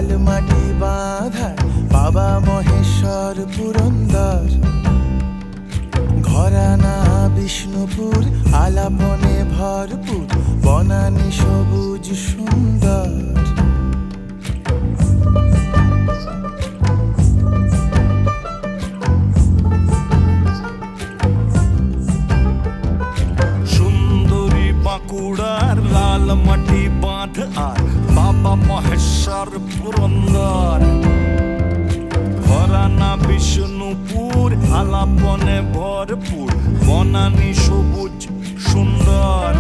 লাল মাটি বাঁধার বাবা মহেশ্বর পুরন্দর, ঘরানা বিষ্ণুপুর আলাপনে ভরপুর, বনানী সবুজ সুন্দর। সুন্দরী বাঁকুড়ার লাল মাটি বাঁধ আর বাবা মহেশ্বর পুরন্দর, ঘরানা বিষ্ণুপুর আলাপনে ভরপুর, বনানী সবুজ সুন্দর।